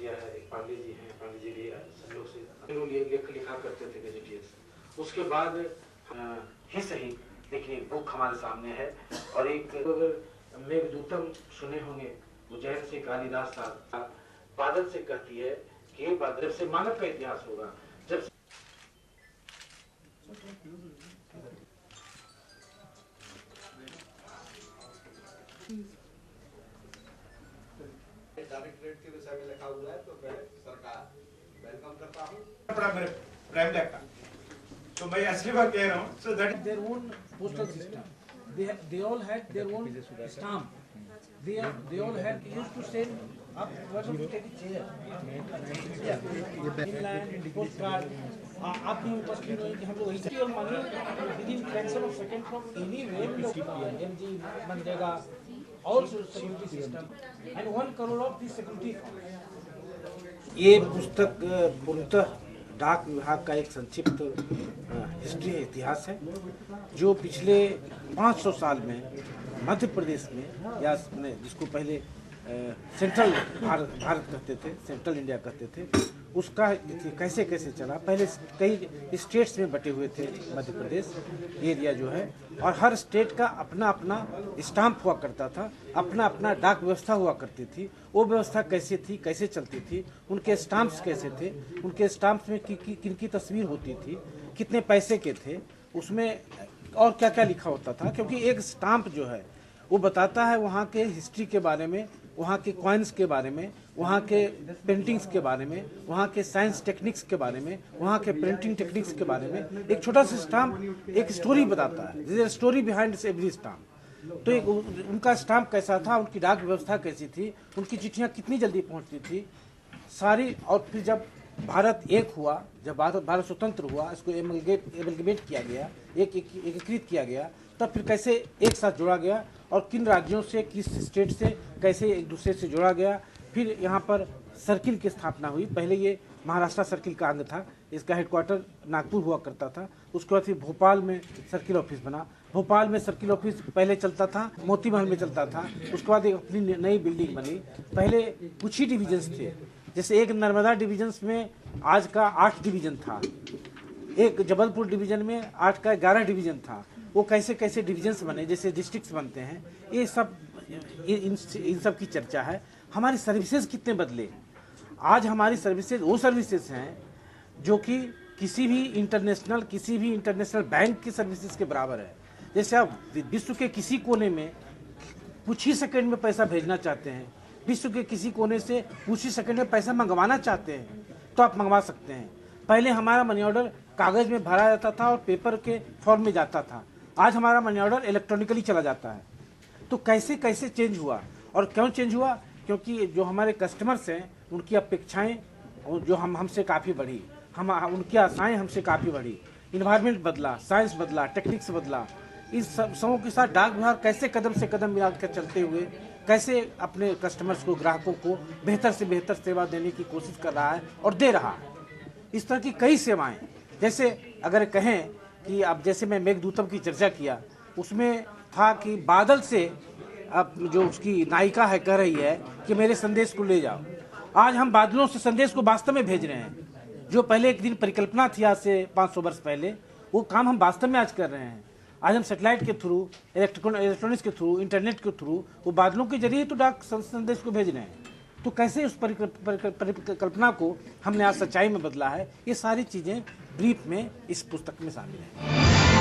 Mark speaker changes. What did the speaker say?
Speaker 1: किया है। एक पांडे जी हैं, पांडे जी भी सहयोग से लिखा करते थे गजेटियर्स। उसके बाद ही सही, लेकिन एक बुक हमारे सामने है। और एक मेघदूतम सुने होंगे, उज्जैन से कालिदास साहब बादल से कहती है कि ये बादल से मानव का इतिहास होगा। जब
Speaker 2: डायरेक्टरेट के विषय में लिखा हुआ है तो मैं सरकार वेलकम करता हूँ मेरे प्राइम लैब का। तो मैं असली बात कह रहा हूँ। So that
Speaker 3: their own postal system. They all had their own stamp. They all had used to send up. Why don't you take a chair? Inland postcard. आप भी उपस्थित हुए कि हम लोग हिस्ट्री और money within fraction of second from any way MG मनरेगा और security system and 1 crore of the security. ये पुस्तक पूर्णतः डाक विभाग का एक संक्षिप्त हिस्ट्री है, इतिहास है, जो पिछले 500 साल में मध्य प्रदेश में, या जिसको पहले सेंट्रल भारत कहते थे, सेंट्रल इंडिया कहते थे, उसका कैसे कैसे चला। पहले कई स्टेट्स में बटे हुए थे मध्य प्रदेश एरिया जो है, और हर स्टेट का अपना अपना स्टाम्प हुआ करता था, अपना अपना डाक व्यवस्था हुआ करती थी। वो व्यवस्था कैसे थी, कैसे चलती थी, उनके स्टाम्प्स कैसे थे, उनके स्टाम्प्स में किन की तस्वीर होती थी, कितने पैसे के थे, उसमें और क्या क्या लिखा होता था। क्योंकि एक स्टाम्प जो है वो बताता है वहाँ के हिस्ट्री के बारे में, वहाँ के कॉइन्स के बारे में, वहाँ के पेंटिंग्स के बारे में, वहाँ के साइंस टेक्निक्स के बारे में, वहाँ के प्रिंटिंग टेक्निक्स के बारे में। एक छोटा सा स्टाम्प एक स्टोरी बताता है, this is story behind every stamp. तो एक उनका स्टाम्प कैसा था, उनकी डाक व्यवस्था कैसी थी, उनकी चिट्ठियाँ कितनी जल्दी पहुँचती थी सारी। और फिर जब भारत एक हुआ, जब भारत स्वतंत्र हुआ, इसको एमलगेमेट किया गया, एकीकृत किया गया, तब फिर कैसे एक साथ जोड़ा गया और किन राज्यों से, किस स्टेट से कैसे एक दूसरे से जोड़ा गया। फिर यहाँ पर सर्किल की स्थापना हुई। पहले ये महाराष्ट्र सर्किल का अंग था, इसका हेडक्वार्टर नागपुर हुआ करता था। उसके बाद फिर भोपाल में सर्किल ऑफिस बना। भोपाल में सर्किल ऑफिस पहले चलता था, मोती महल में चलता था। उसके बाद एक अपनी नई बिल्डिंग बनी। पहले कुछ ही डिविजन्स थे, जैसे एक नर्मदा डिवीजन में आज का 8 डिवीजन था, एक जबलपुर डिवीजन में आज का 11 डिवीजन था। वो कैसे कैसे डिविजन्स बने, जैसे डिस्ट्रिक्ट्स बनते हैं, ये सब इन सब की चर्चा है। हमारी सर्विसेज कितने बदले। आज हमारी सर्विसेज वो सर्विसेज हैं जो कि किसी भी इंटरनेशनल बैंक की सर्विसेज के बराबर है। जैसे आप विश्व के किसी कोने में कुछ ही सेकंड में पैसा भेजना चाहते हैं, विश्व के किसी कोने से कुछ ही सेकंड में पैसा मंगवाना चाहते हैं, तो आप मंगवा सकते हैं। पहले हमारा मनी ऑर्डर कागज में भरा जाता था और पेपर के फॉर्म में जाता था। आज हमारा मनी ऑर्डर इलेक्ट्रॉनिकली चला जाता है। तो कैसे कैसे चेंज हुआ, और क्यों चेंज हुआ? क्योंकि जो हमारे कस्टमर्स हैं उनकी अपेक्षाएं जो हमसे काफ़ी बढ़ी, उनकी आशाएं हमसे काफ़ी बढ़ी। इन्वायरमेंट बदला, साइंस बदला, टेक्निक्स बदला। इस सबों के साथ डाक विभाग कैसे कदम से कदम मिलाकर चलते हुए कैसे अपने कस्टमर्स को, ग्राहकों को बेहतर से बेहतर सेवा देने की कोशिश कर रहा है और दे रहा है। इस तरह की कई सेवाएं, जैसे अगर कहें कि अब जैसे मैं मेघदूतम की चर्चा किया, उसमें था कि बादल से अब जो उसकी नायिका है कह रही है कि मेरे संदेश को ले जाओ। आज हम बादलों से संदेश को वास्तव में भेज रहे हैं। जो पहले एक दिन परिकल्पना थी आज से 500 वर्ष पहले, वो काम हम वास्तव में आज कर रहे हैं। आज हम सैटेलाइट के थ्रू, इलेक्ट्रॉनिक्स के थ्रू, इंटरनेट के थ्रू, वो बादलों के जरिए तो डाक संदेश को भेज रहे हैं। तो कैसे उस परिकल्पना को हमने आज सच्चाई में बदला है, ये सारी चीज़ें ब्रीफ में इस पुस्तक में शामिल हैं।